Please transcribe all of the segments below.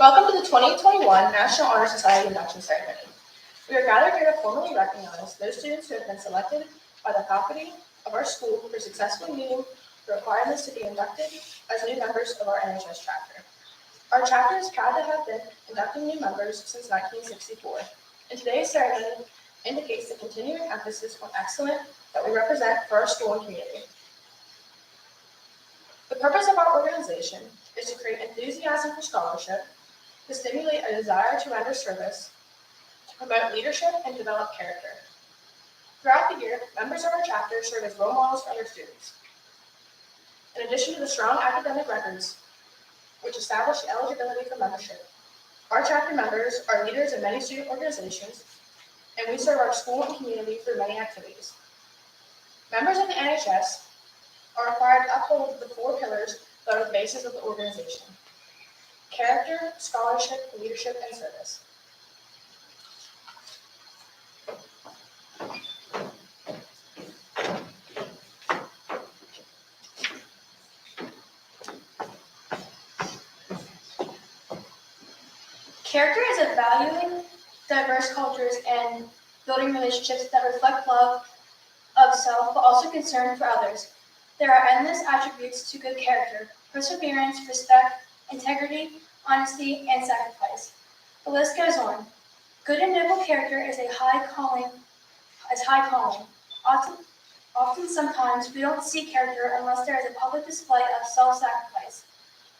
Welcome to the 2021 National Honor Society Induction Ceremony. We are gathered here to formally recognize those students who have been selected by the faculty of our school for successfully meeting the requirements to be inducted as new members of our NHS chapter. Our chapter is proud to have been inducting new members since 1964, and today's ceremony indicates the continuing emphasis on excellence that we represent for our school and community. The purpose of our organization is to create enthusiasm for scholarship, to stimulate a desire to render service, to promote leadership, and develop character. Throughout the year, members of our chapter serve as role models for other students. In addition to the strong academic records, which establish the eligibility for membership, our chapter members are leaders in many student organizations, and we serve our school and community through many activities. Members of the NHS are required to uphold the 4 pillars that are the basis of the organization: character, scholarship, leadership, and service. Character is of valuing diverse cultures and building relationships that reflect love of self, but also concern for others. There are endless attributes to good character: perseverance, respect, integrity, honesty, and sacrifice. The list goes on. Good and noble character is a high calling. Often, sometimes we don't see character unless there is a public display of self-sacrifice.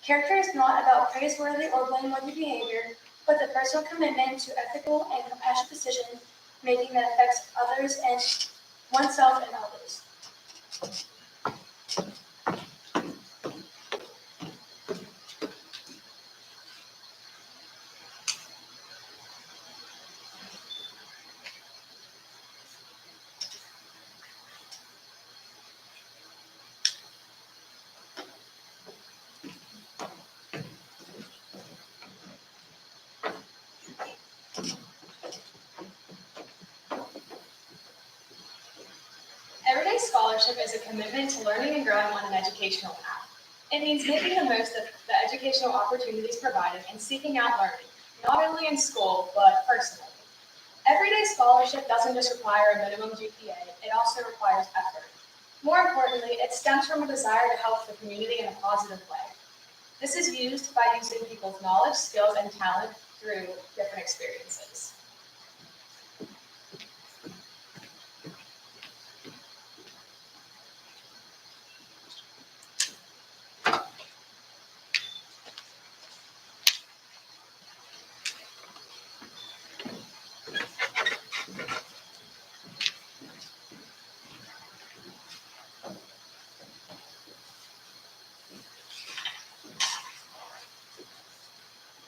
Character is not about praiseworthy or blameworthy behavior, but the personal commitment to ethical and compassionate decision making that affects others and oneself and others. Everyday scholarship is a commitment to learning and growing on an educational path. It means making the most of the educational opportunities provided and seeking out learning, not only in school, but personally. Everyday scholarship doesn't just require a minimum GPA, it also requires effort. More importantly, it stems from a desire to help the community in a positive way. This is used by using people's knowledge, skills, and talent through different experiences.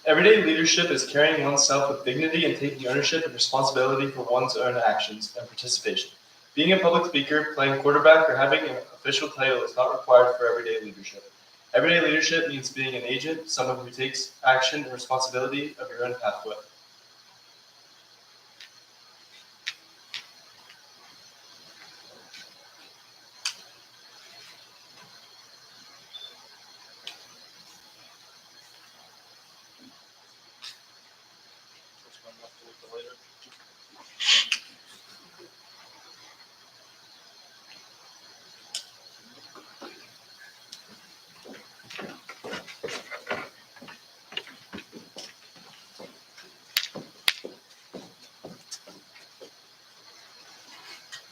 Everyday leadership is carrying oneself with dignity and taking ownership and responsibility for one's own actions and participation. Being a public speaker, playing quarterback, or having an official title is not required for everyday leadership. Everyday leadership means being an agent, someone who takes action and responsibility of your own pathway.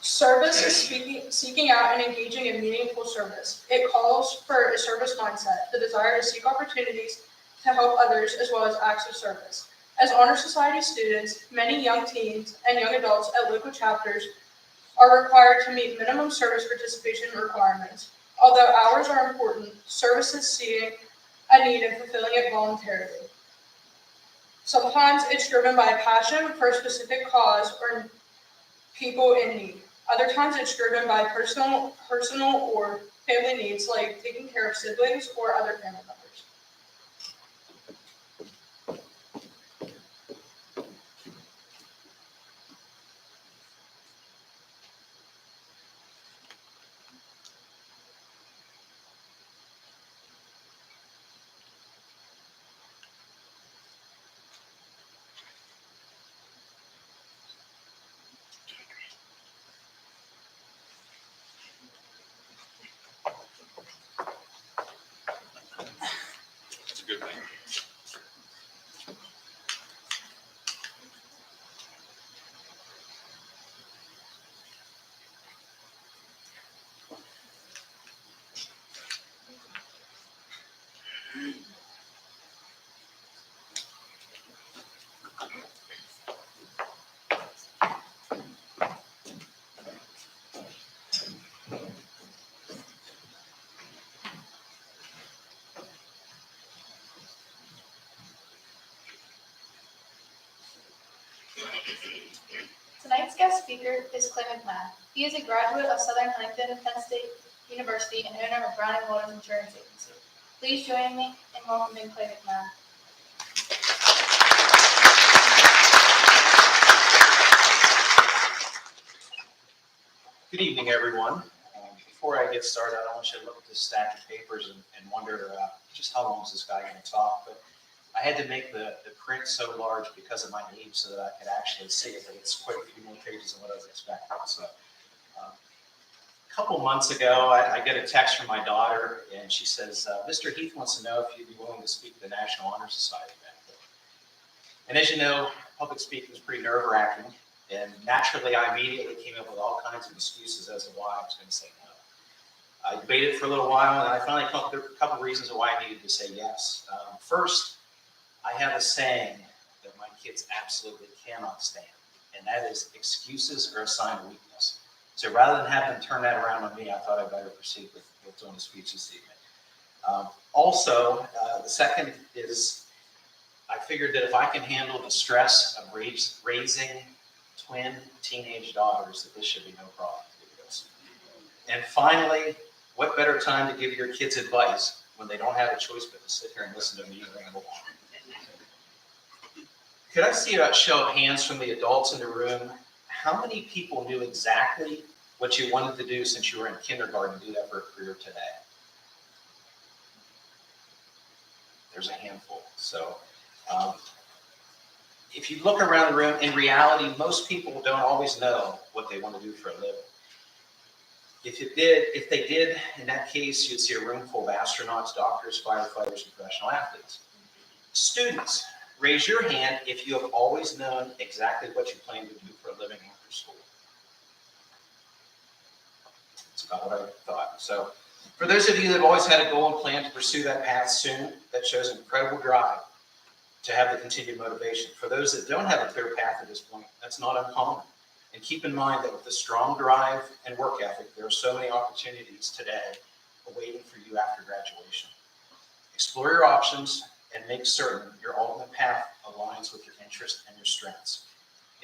Service is seeking out and engaging in meaningful service. It calls for a service mindset, the desire to seek opportunities to help others, as well as acts of service. As Honor Society students, many young teens and young adults at local chapters are required to meet minimum service participation requirements. Although hours are important, service is seeing a need and fulfilling it voluntarily. Sometimes it's driven by a passion for a specific cause or people in need. Other times it's driven by personal or family needs, like taking care of siblings or other family members. Tonight's guest speaker is Clay Mcmahon. He is a graduate of Southern Huntington Penn State University and owner of Brown & Walters Insurance Agency. Please join me in welcoming Clay McMahon. Good evening, everyone. Before I get started, I want you to look at this stack of papers and wonder just how long is this guy going to talk. But I had to make the print so large because of my age so that I could actually see it. But it's quite a few more pages than what I was expecting. So, a couple months ago, I get a text from my daughter, and she says, Mr. Heath wants to know if you'd be willing to speak at the National Honor Society event. And as you know, public speaking is pretty nerve-wracking. And naturally, I immediately came up with all kinds of excuses as to why I was going to say no. I debated for a little while, and I finally came up with a couple of reasons why I needed to say yes. First, I have a saying that my kids absolutely cannot stand, and that is excuses are a sign of weakness. So rather than have them turn that around on me, I thought I'd better proceed with doing the speech this evening. Also, the second is I figured that if I can handle the stress of raising twin teenage daughters, that this should be no problem to do this. And finally, what better time to give your kids advice when they don't have a choice but to sit here and listen to me ramble on. Could I see a show of hands from the adults in the room? How many people knew exactly what you wanted to do since you were in kindergarten to do that for a career today? There's a handful. So, if you look around the room, in reality, most people don't always know what they want to do for a living. If they did, in that case, you'd see a room full of astronauts, doctors, firefighters, and professional athletes. Students, raise your hand if you have always known exactly what you plan to do for a living after school. That's about what I thought. So, for those of you that have always had a goal and plan to pursue that path soon, that shows an incredible drive to have the continued motivation. For those that don't have a clear path at this point, that's not uncommon. And keep in mind that with a strong drive and work ethic, there are so many opportunities today awaiting for you after graduation. Explore your options and make certain your ultimate path aligns with your interests and your strengths.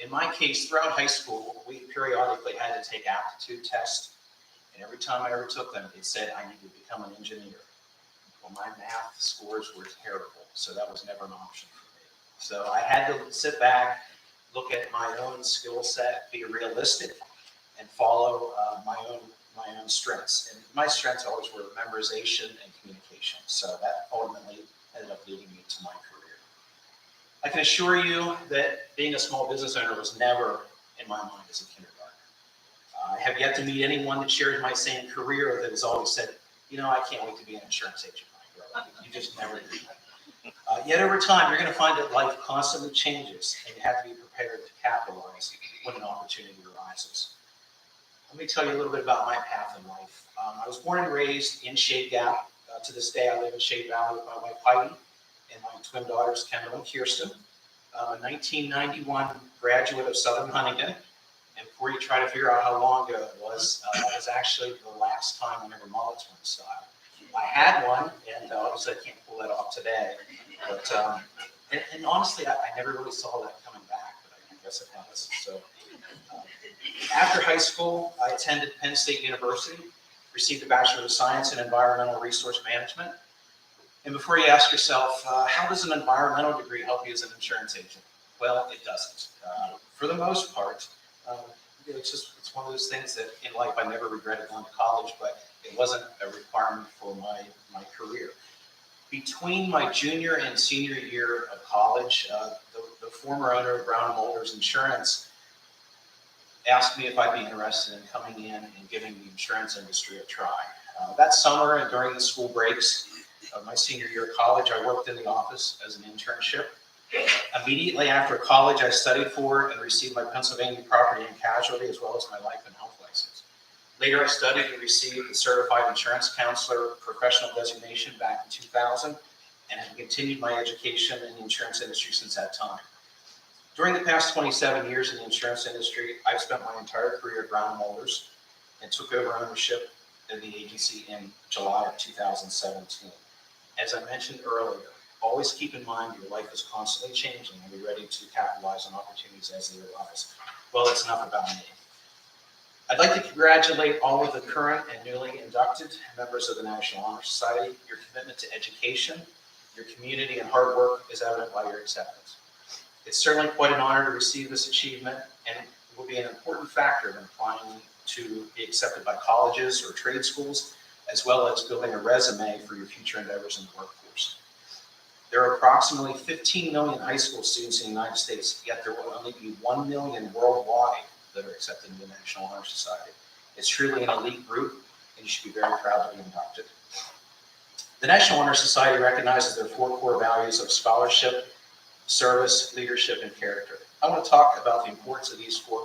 In my case, throughout high school, we periodically had to take aptitude tests, and every time I ever took them, it said I needed to become an engineer. Well, my math scores were terrible, so that was never an option for me. So I had to sit back, look at my own skill set, be realistic, and follow my own strengths. And my strengths always were memorization and communication. So that ultimately ended up leading me to my career. I can assure you that being a small business owner was never in my mind as a kindergartner. I have yet to meet anyone that shares my same career or that has always said, you know, I can't wait to be an insurance agent when I grow up. You just never do that. Yet over time, you're going to find that life constantly changes, and you have to be prepared to capitalize when an opportunity arises. Let me tell you a little bit about my path in life. I was born and raised in Shade Gap. To this day, I live in Shade Valley with my wife Heidi and my twin daughters Kendall and Kirsten. 1991 graduate of Southern Huntington. And before you try to figure out how long ago it was, that was actually the last time I ever mullets were in style. I had one, and obviously I can't pull that off today. But and honestly, I never really saw that coming back, but I guess it has. So after high school, I attended Penn State University, received a Bachelor of Science in Environmental Resource Management. And before you ask yourself, how does an environmental degree help you as an insurance agent? Well, it doesn't. For the most part, it's one of those things that in life I never regretted going to college, but it wasn't a requirement for my career. Between my junior and senior year of college, the former owner of Brown & Walters Insurance asked me if I'd be interested in coming in and giving the insurance industry a try. That summer and during the school breaks of my senior year of college, I worked in the office as an internship. Immediately after college, I studied for and received my Pennsylvania property and casualty as well as my life and health license. Later, I studied and received the Certified Insurance Counselor professional designation back in 2000 and have continued my education in the insurance industry since that time. During the past 27 years in the insurance industry, I've spent my entire career at Brown & Walters and took over ownership of the agency in July of 2017. As I mentioned earlier, always keep in mind your life is constantly changing and be ready to capitalize on opportunities as they arise. Well, that's enough about me. I'd like to congratulate all of the current and newly inducted members of the National Honor Society. Your commitment to education, your community, and hard work is evident by your acceptance. It's certainly quite an honor to receive this achievement, and will be an important factor in applying to be accepted by colleges or trade schools, as well as building a resume for your future endeavors in the workforce. There are approximately 15 million high school students in the United States, yet there will only be 1 million worldwide that are accepted into the National Honor Society. It's truly an elite group, and you should be very proud to be inducted. The National Honor Society recognizes their 4 core values of scholarship, service, leadership, and character. I want to talk about the importance of these 4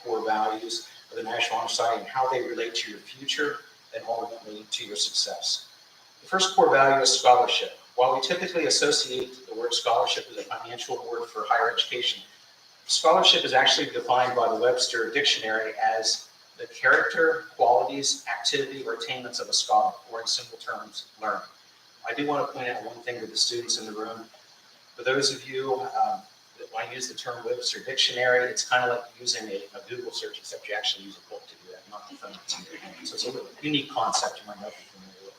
core values of the National Honor Society and how they relate to your future and ultimately to your success. The first core value is scholarship. While we typically associate the word scholarship with a financial award for higher education, scholarship is actually defined by the Webster Dictionary as the character, qualities, activity, or attainments of a scholar, or in simple terms, learning. I do want to point out one thing to the students in the room. For those of you that when I use the term Webster Dictionary, it's kind of like using a Google search, except you actually use a book to do that, not the phone that's in your hand. So it's a unique concept you might not be familiar with.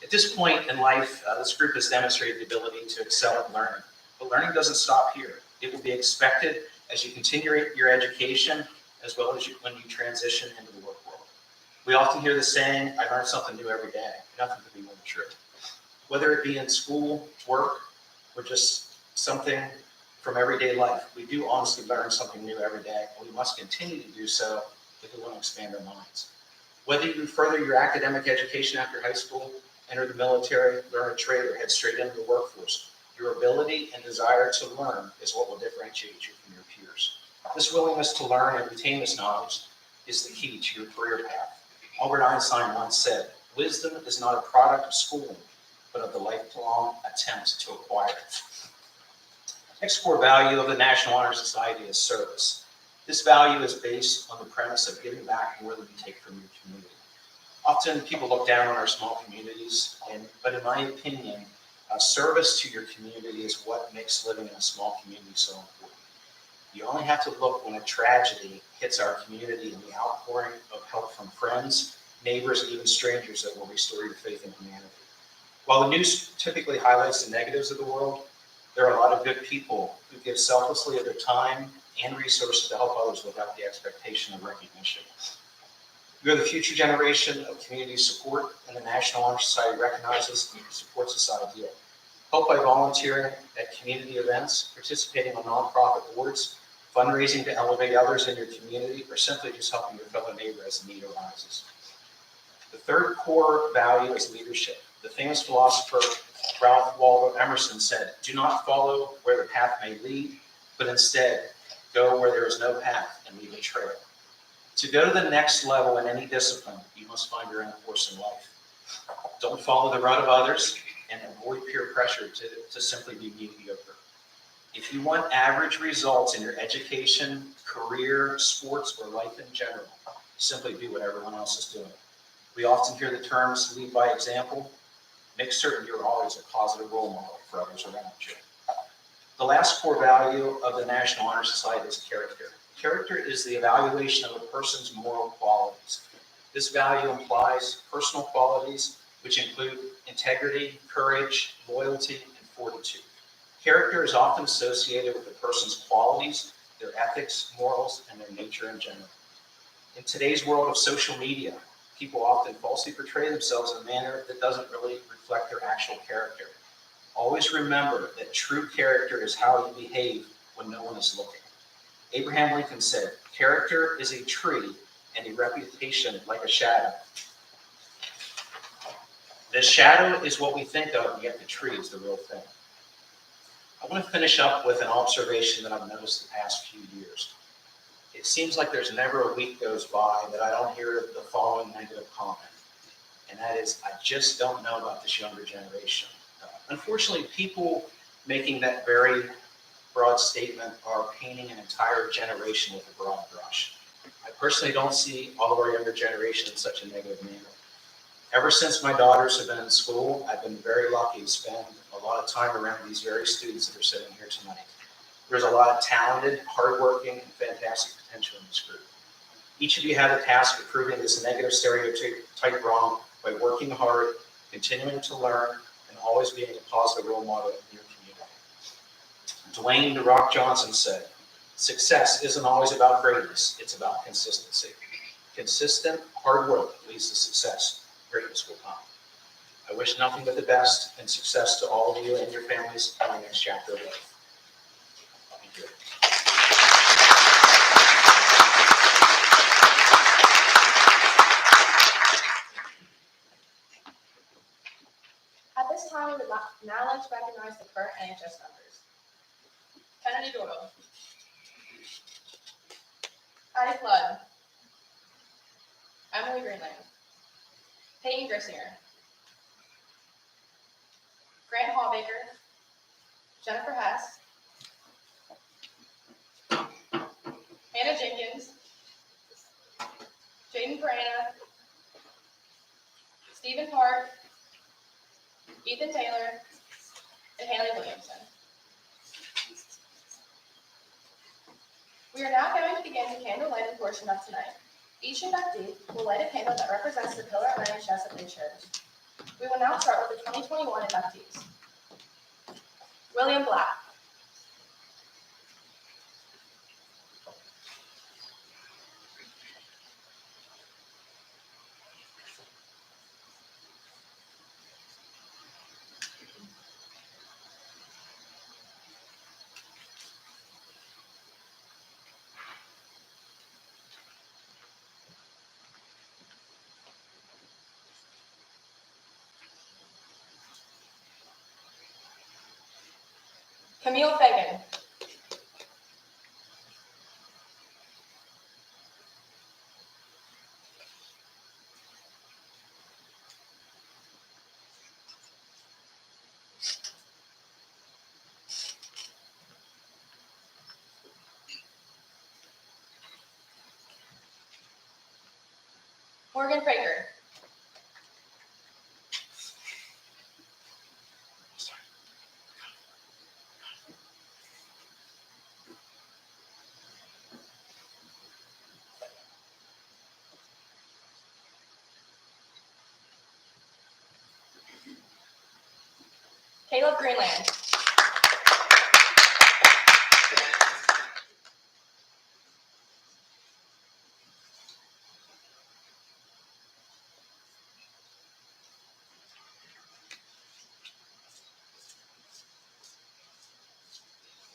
At this point in life, this group has demonstrated the ability to excel at learning. But learning doesn't stop here. It will be expected as you continue your education, as well as when you transition into the work world. We often hear the saying, I learn something new every day. Nothing could be more true. Whether it be in school, work, or just something from everyday life, we do honestly learn something new every day, and we must continue to do so if we want to expand our minds. Whether you further your academic education after high school, enter the military, learn a trade, or head straight into the workforce, your ability and desire to learn is what will differentiate you from your peers. This willingness to learn and retain this knowledge is the key to your career path. Albert Einstein once said, wisdom is not a product of schooling, but of the lifelong attempt to acquire it. Next core value of the National Honor Society is service. This value is based on the premise of giving back more than you take from your community. Often people look down on our small communities, but in my opinion, service to your community is what makes living in a small community so important. You only have to look when a tragedy hits our community and the outpouring of help from friends, neighbors, and even strangers that will restore your faith in humanity. While the news typically highlights the negatives of the world, there are a lot of good people who give selflessly of their time and resources to help others without the expectation of recognition. You are the future generation of community support, and the National Honor Society recognizes and supports this ideal. Help by volunteering at community events, participating on nonprofit boards, fundraising to elevate others in your community, or simply just helping your fellow neighbor as the need arises. The third core value is leadership. The famous philosopher Ralph Waldo Emerson said, do not follow where the path may lead, but instead go where there is no path and leave a trail. To go to the next level in any discipline, you must find your own course in life. Don't follow the rut of others and avoid peer pressure to simply be mediocre. If you want average results in your education, career, sports, or life in general, simply do what everyone else is doing. We often hear the terms lead by example. Make certain you're always a positive role model for others around you. The last core value of the National Honor Society is character. Character is the evaluation of a person's moral qualities. This value implies personal qualities, which include integrity, courage, loyalty, and fortitude. Character is often associated with a person's qualities, their ethics, morals, and their nature in general. In today's world of social media, people often falsely portray themselves in a manner that doesn't really reflect their actual character. Always remember that true character is how you behave when no one is looking. Abraham Lincoln said, character is a tree and a reputation like a shadow. The shadow is what we think of, yet the tree is the real thing. I want to finish up with an observation that I've noticed the past few years. It seems like there's never a week goes by that I don't hear the following negative comment, and that is, I just don't know about this younger generation. Unfortunately, people making that very broad statement are painting an entire generation with a broad brush. I personally don't see all of our younger generation in such a negative manner. Ever since my daughters have been in school, I've been very lucky to spend a lot of time around these very students that are sitting here tonight. There's a lot of talented, hardworking, and fantastic potential in this group. Each of you have the task of proving this negative stereotype wrong by working hard, continuing to learn, and always being a positive role model in your community. Dwayne "The Rock" Johnson said, "Success isn't always about greatness, it's about consistency. Consistent hard work leads to success. Greatness will come." I wish nothing but the best and success to all of you and your families in the next chapter of life. Thank you. At this time, we would now like to recognize the current NHS members. Kennedy Doyle. Addie Flood. Emily Greenland. Peyton Grissinger. Grant Hallbaker. Jennifer Hess. Hannah Jenkins. Jaden Perana. Stephen Hart. Ethan Taylor. And Haley Williamson. We are now going to begin the candle lighting portion of tonight. Each inductee will light a candle that represents the pillar of NHS that they chose. We will now start with the 2021 inductees. William Black. Camille Fagan. Morgan Fraker. Caleb Greenland.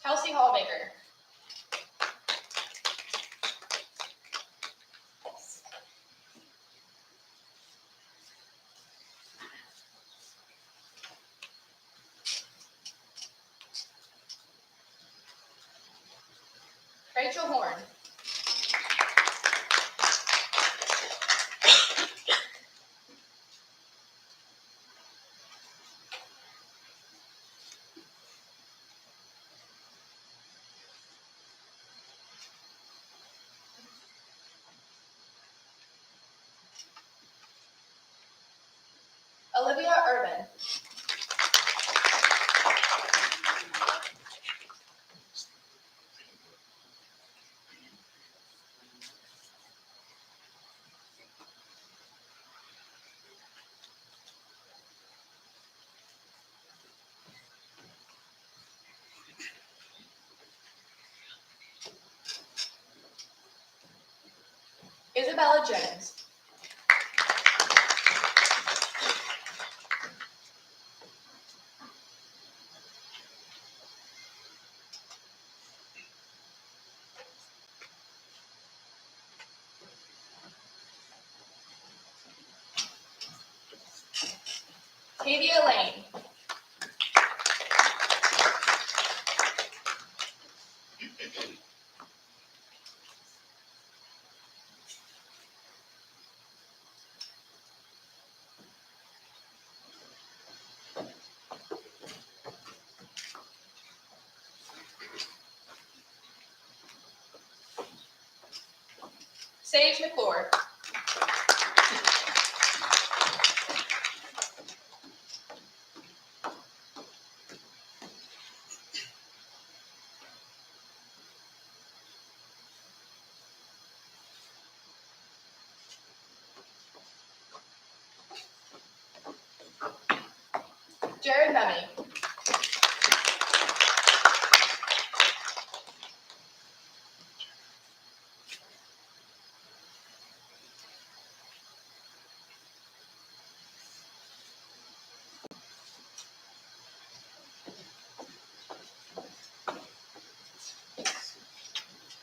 Kelsey Hallbaker. Rachel Horn. Olivia Urban. Isabella Jones. Tavia Lane. Sage McClure. Jared Memmy.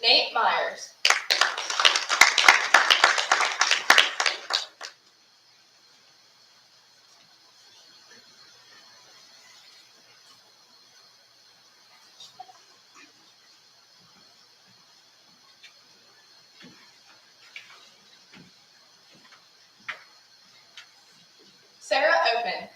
Nate Myers. Sarah Oakman.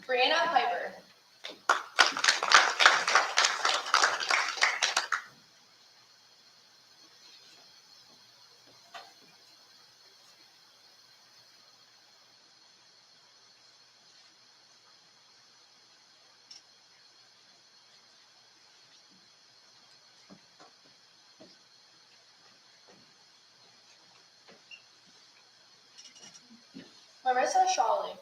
Brianna Piper. Marissa Shawley.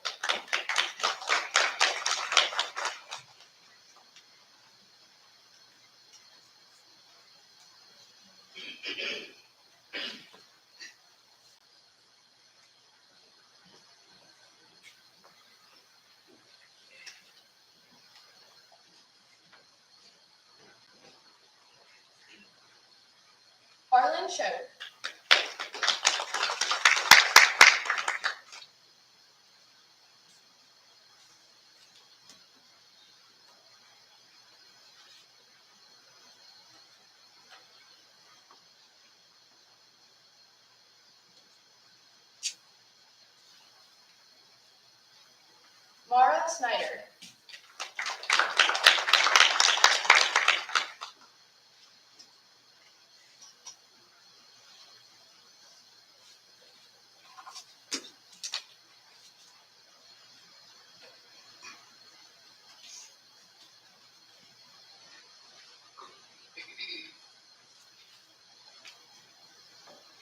Harlan Choate. Mara Snyder.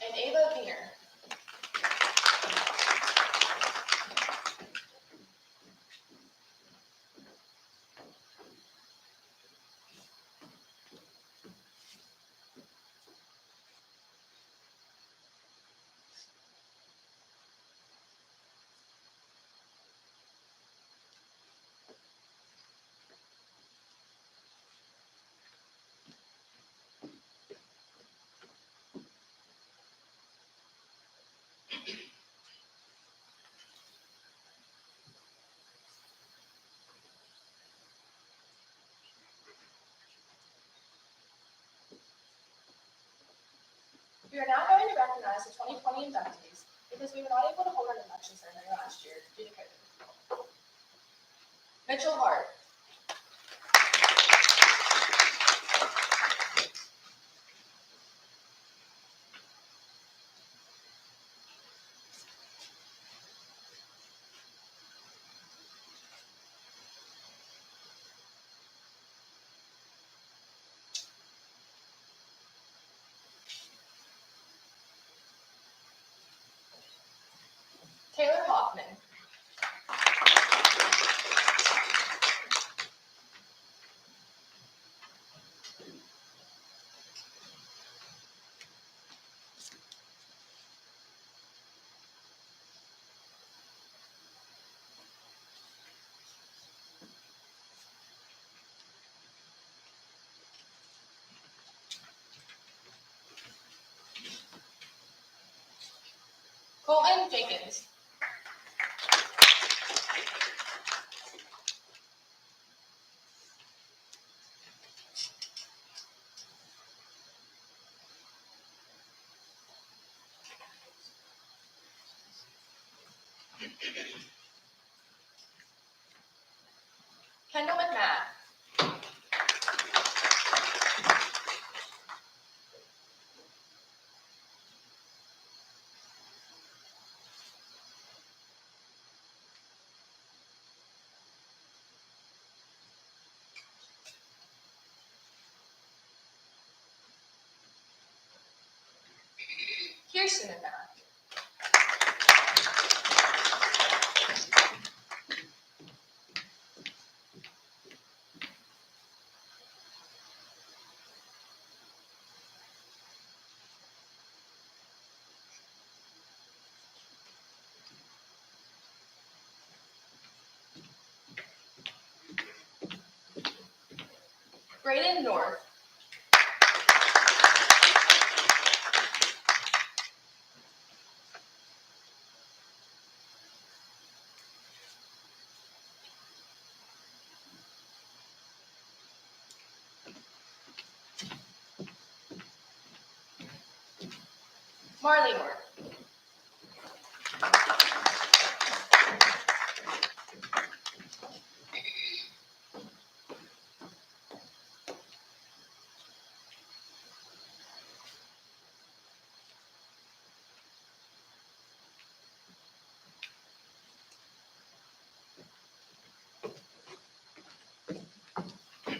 And Ava Keener. We are now going to recognize the 2020 inductees because we were not able to hold an induction ceremony last year due to COVID. Mitchell Hart. Taylor Hoffman. Colton Jenkins. Kendall Mcmahon. Pearson in math. Braden North. Marley North.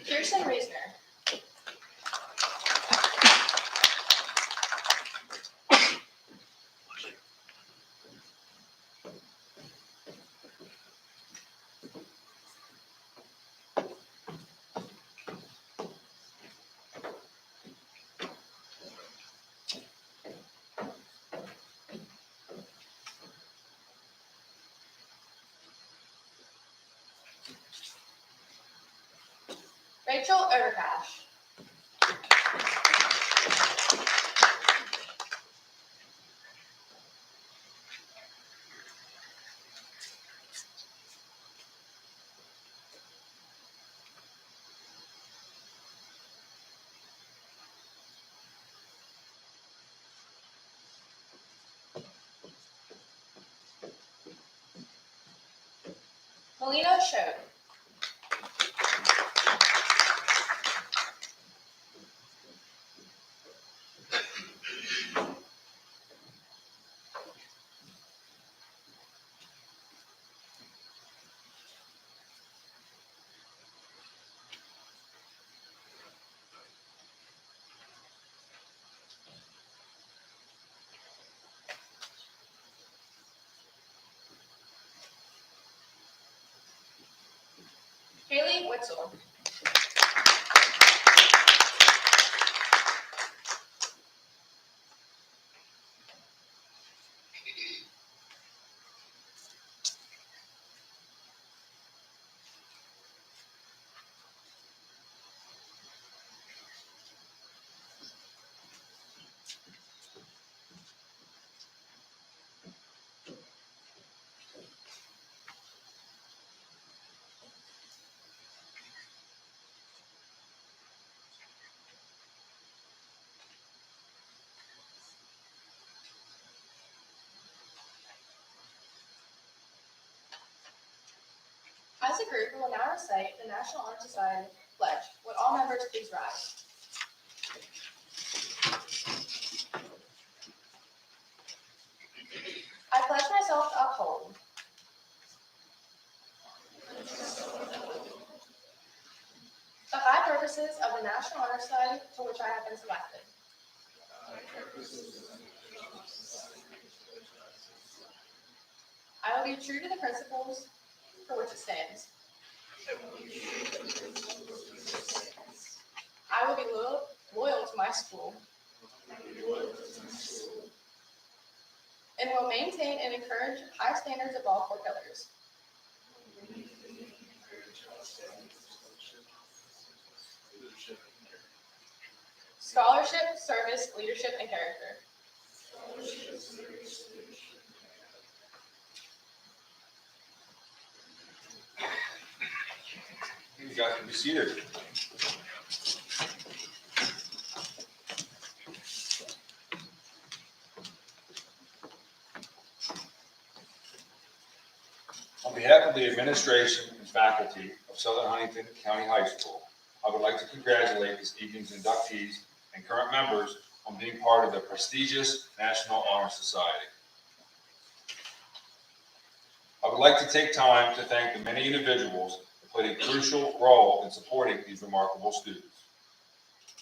Kirsten Reisner. Rachel Overcash. Melina Schoen. Haley Witzel. As a group, we will now recite the National Honor Society pledge. Would all members please rise? I pledge myself to uphold the high purposes of the National Honor Society for which I have been selected. I will be true to the principles for which it stands. I will be loyal to my school and will maintain and encourage high standards of all four pillars. Scholarship, service, leadership, and character. You guys can be seated. On behalf of the administration and faculty of Southern Huntington County High School, I would like to congratulate this evening's inductees and current members on being part of the prestigious National Honor Society. I would like to take time to thank the many individuals who played a crucial role in supporting these remarkable students.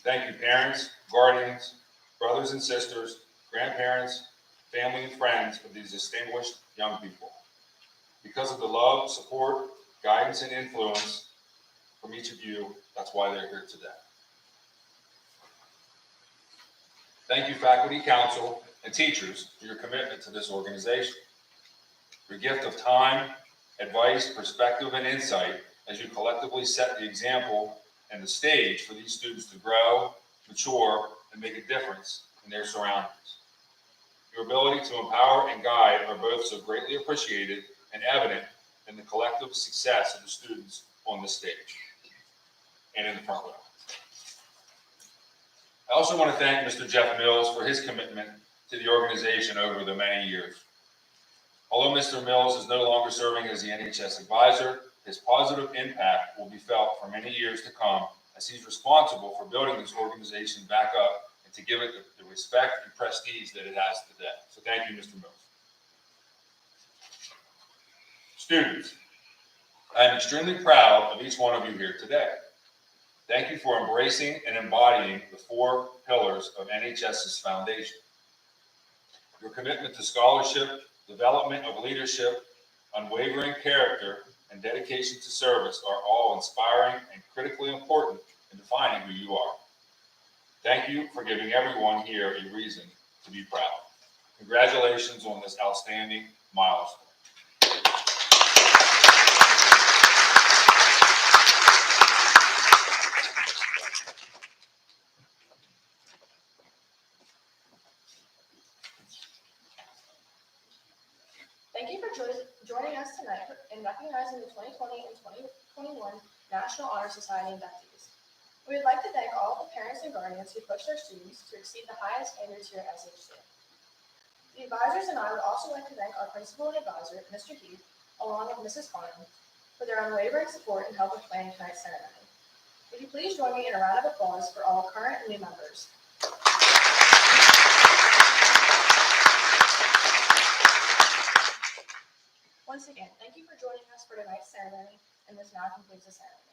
Thank you, parents, guardians, brothers and sisters, grandparents, family, and friends of these distinguished young people. Because of the love, support, guidance, and influence from each of you, that's why they're here today. Thank you, faculty, council, and teachers for your commitment to this organization. Your gift of time, advice, perspective, and insight as you collectively set the example and the stage for these students to grow, mature, and make a difference in their surroundings. Your ability to empower and guide are both so greatly appreciated and evident in the collective success of the students on the stage and in the front row. I also want to thank Mr. Jeff Mills for his commitment to the organization over the many years. Although Mr. Mills is no longer serving as the NHS advisor, his positive impact will be felt for many years to come as he's responsible for building this organization back up and to give it the respect and prestige that it has today. So thank you, Mr. Mills. Students, I am extremely proud of each one of you here today. Thank you for embracing and embodying the 4 pillars of NHS's foundation. Your commitment to scholarship, development of leadership, unwavering character, and dedication to service are all inspiring and critically important in defining who you are. Thank you for giving everyone here a reason to be proud. Congratulations on this outstanding milestone. Thank you for joining us tonight in recognizing the 2020 and 2021 National Honor Society inductees. We would like to thank all the parents and guardians who pushed their students to exceed the highest standards here at SHC. The advisors and I would also like to thank our principal and advisor, Mr. Heath, along with Mrs. Farnham, for their unwavering support and help with planning tonight's ceremony. Would you please join me in a round of applause for all current and new members? Once again, thank you for joining us for tonight's ceremony, and this now concludes the ceremony.